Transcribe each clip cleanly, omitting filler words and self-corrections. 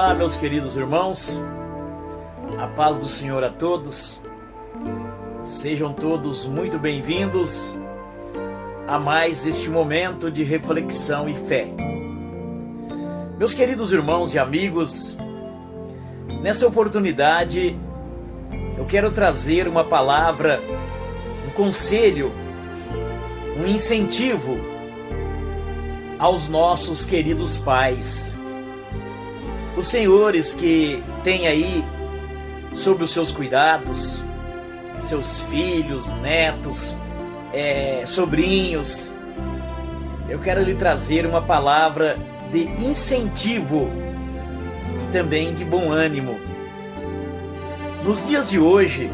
Olá, meus queridos irmãos, a paz do Senhor a todos, sejam todos muito bem-vindos a mais este momento de reflexão e fé. Meus queridos irmãos e amigos, nesta oportunidade eu quero trazer uma palavra, um conselho, um incentivo aos nossos queridos pais. Os senhores que têm aí sob os seus cuidados, seus filhos, netos, sobrinhos, eu quero lhe trazer uma palavra de incentivo e também de bom ânimo. Nos dias de hoje,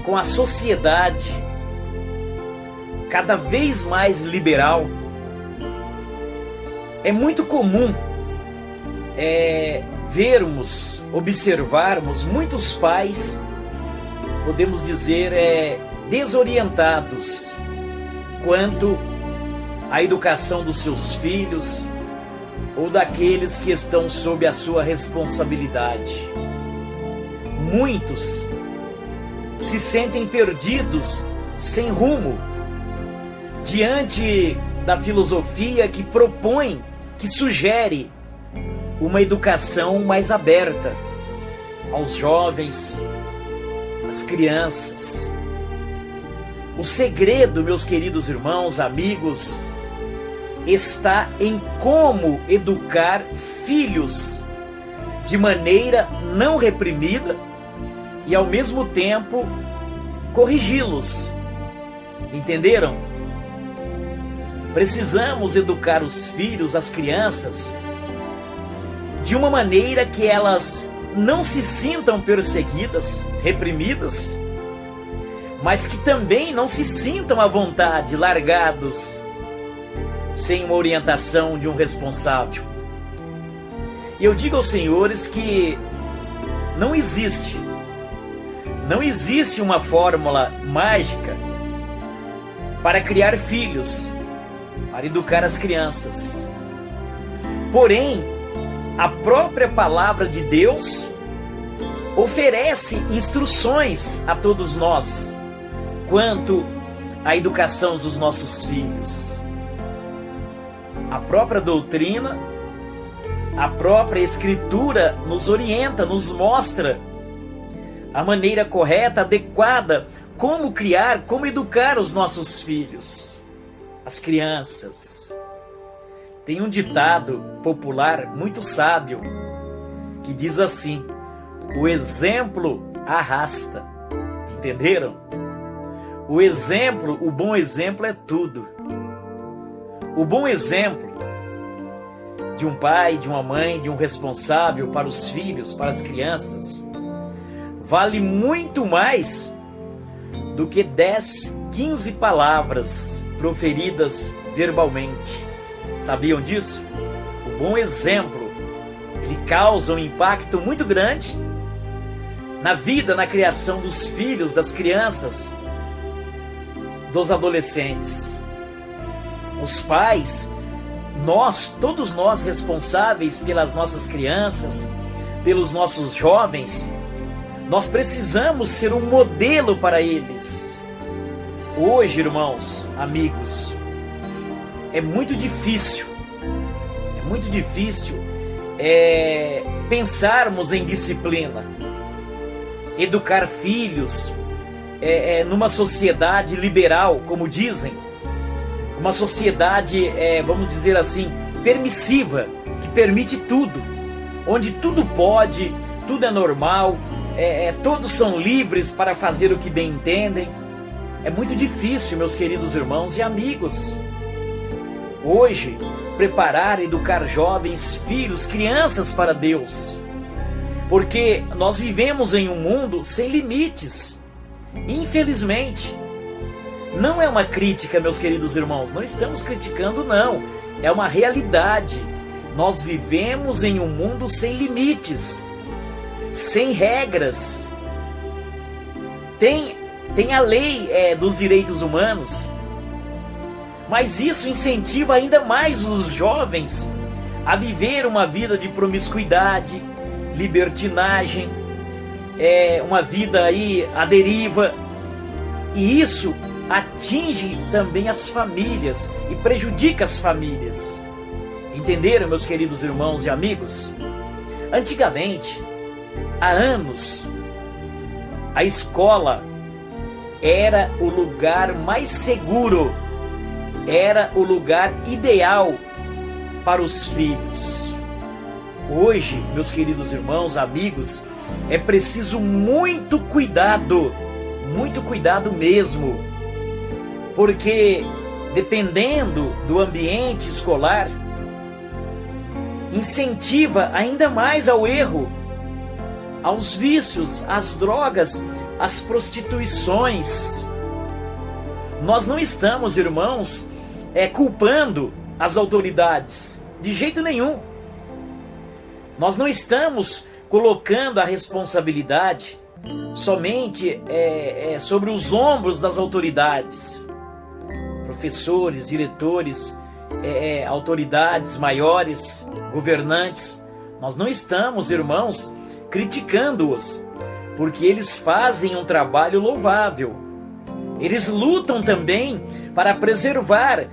com a sociedade cada vez mais liberal, é muito comum observarmos muitos pais, podemos dizer, desorientados quanto à educação dos seus filhos ou daqueles que estão sob a sua responsabilidade. Muitos se sentem perdidos, sem rumo, diante da filosofia que propõe, que sugere uma educação mais aberta aos jovens, às crianças. O segredo, meus queridos irmãos, amigos, está em como educar filhos de maneira não reprimida e, ao mesmo tempo, corrigi-los. Entenderam? Precisamos educar os filhos, as crianças, de uma maneira que elas não se sintam perseguidas, reprimidas, mas que também não se sintam à vontade, largados, sem uma orientação de um responsável. E eu digo aos senhores que não existe uma fórmula mágica para criar filhos, para educar as crianças. Porém, a própria palavra de Deus oferece instruções a todos nós quanto à educação dos nossos filhos. A própria doutrina, a própria Escritura nos orienta, nos mostra a maneira correta, adequada, como criar, como educar os nossos filhos, as crianças. Tem um ditado popular muito sábio que diz assim: o exemplo arrasta. Entenderam? O exemplo, o bom exemplo é tudo. O bom exemplo de um pai, de uma mãe, de um responsável para os filhos, para as crianças, vale muito mais do que 10, 15 palavras proferidas verbalmente. Sabiam disso? O bom exemplo, ele causa um impacto muito grande na vida, na criação dos filhos, das crianças, dos adolescentes. Os pais, todos nós responsáveis pelas nossas crianças, pelos nossos jovens, nós precisamos ser um modelo para eles. Hoje, irmãos, amigos, é muito difícil pensarmos em disciplina, educar filhos numa sociedade liberal, como dizem, uma sociedade, vamos dizer assim, permissiva, que permite tudo, onde tudo pode, tudo é normal, todos são livres para fazer o que bem entendem. É muito difícil, meus queridos irmãos e amigos, hoje, preparar, educar jovens, filhos, crianças para Deus. Porque nós vivemos em um mundo sem limites. Infelizmente. Não é uma crítica, meus queridos irmãos. Não estamos criticando, não. É uma realidade. Nós vivemos em um mundo sem limites. Sem regras. Tem a lei dos direitos humanos. Mas isso incentiva ainda mais os jovens a viver uma vida de promiscuidade, libertinagem, uma vida aí à deriva. E isso atinge também as famílias e prejudica as famílias. Entenderam, meus queridos irmãos e amigos? Antigamente, há anos, a escola era o lugar mais seguro, era o lugar ideal para os filhos. Hoje, meus queridos irmãos, amigos, é preciso muito cuidado mesmo, porque dependendo do ambiente escolar, incentiva ainda mais ao erro, aos vícios, às drogas, às prostituições. Nós não estamos, irmãos, culpando as autoridades, de jeito nenhum. Nós não estamos colocando a responsabilidade somente sobre os ombros das autoridades, professores, diretores, autoridades maiores, governantes. Nós não estamos, irmãos, criticando-os, porque eles fazem um trabalho louvável. Eles lutam também para preservar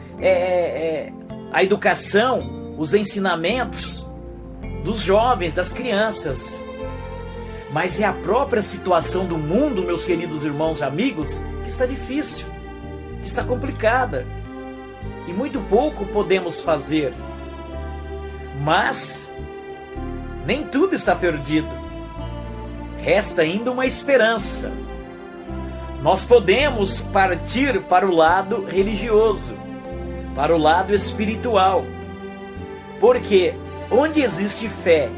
a educação, os ensinamentos dos jovens, das crianças. Mas é a própria situação do mundo, meus queridos irmãos e amigos, que está difícil, que está complicada. E muito pouco podemos fazer. Mas nem tudo está perdido. Resta ainda uma esperança. Nós podemos partir para o lado religioso, para o lado espiritual. Porque onde existe fé,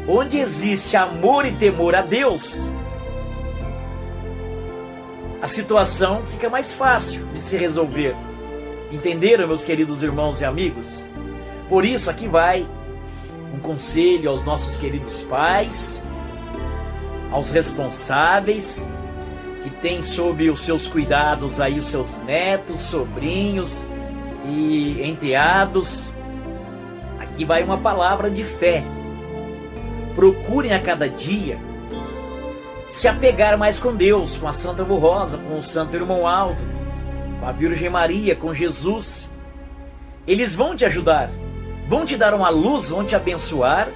onde existe amor e temor a Deus, a situação fica mais fácil de se resolver. Entenderam, meus queridos irmãos e amigos? Por isso, aqui vai um conselho aos nossos queridos pais, aos responsáveis, que têm sob os seus cuidados aí os seus netos, sobrinhos e enteados. Aqui vai uma palavra de fé. Procurem a cada dia se apegar mais com Deus, com a Santa Avó Rosa, com o Santo Irmão Aldo, com a Virgem Maria, com Jesus. Eles vão te ajudar, vão te dar uma luz, vão te abençoar,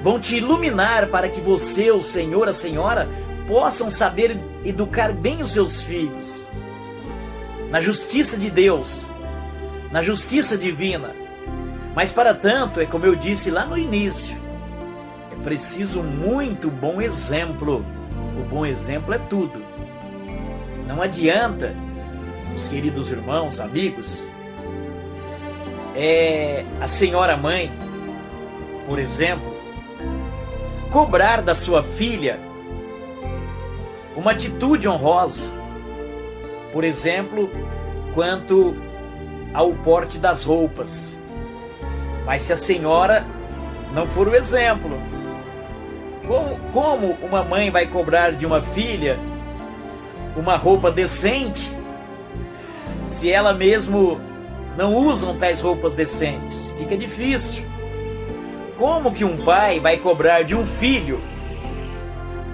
vão te iluminar para que você, o Senhor, a Senhora, possam saber educar bem os seus filhos na justiça de Deus, na justiça divina. Mas para tanto, é como eu disse lá no início, é preciso muito bom exemplo. O bom exemplo é tudo. Não adianta, os queridos irmãos, amigos, a senhora mãe, por exemplo, cobrar da sua filha uma atitude honrosa, por exemplo, quanto ao porte das roupas. Mas se a senhora não for o exemplo, como uma mãe vai cobrar de uma filha uma roupa decente, se ela mesmo não usa tais roupas decentes? Fica difícil. Como que um pai vai cobrar de um filho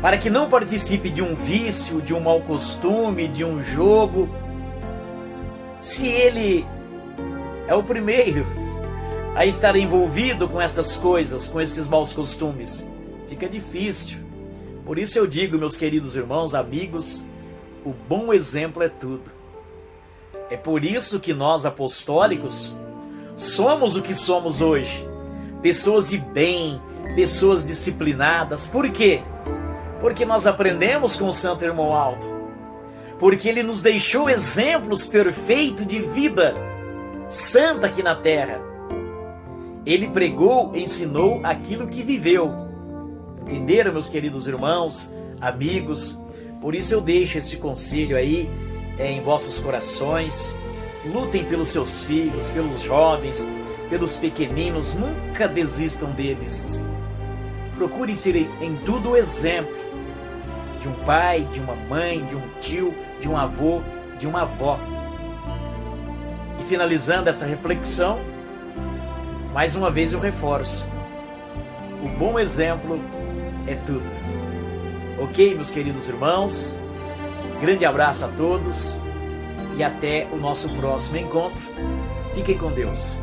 para que não participe de um vício, de um mau costume, de um jogo, se ele é o primeiro a estar envolvido com estas coisas, com esses maus costumes? Fica difícil. Por isso eu digo, meus queridos irmãos, amigos, o bom exemplo é tudo. É por isso que nós, apostólicos, somos o que somos hoje. Pessoas de bem, pessoas disciplinadas. Por quê? Porque nós aprendemos com o Santo Irmão Aldo. Porque ele nos deixou exemplos perfeitos de vida santa aqui na terra. Ele pregou, ensinou aquilo que viveu. Entenderam, meus queridos irmãos, amigos? Por isso eu deixo esse conselho aí em vossos corações. Lutem pelos seus filhos, pelos jovens, pelos pequeninos. Nunca desistam deles. Procurem ser em tudo o exemplo de um pai, de uma mãe, de um tio, de um avô, de uma avó. E finalizando essa reflexão, Mais uma vez eu reforço, o bom exemplo é tudo. Ok, meus queridos irmãos? Grande abraço a todos e até o nosso próximo encontro. Fiquem com Deus.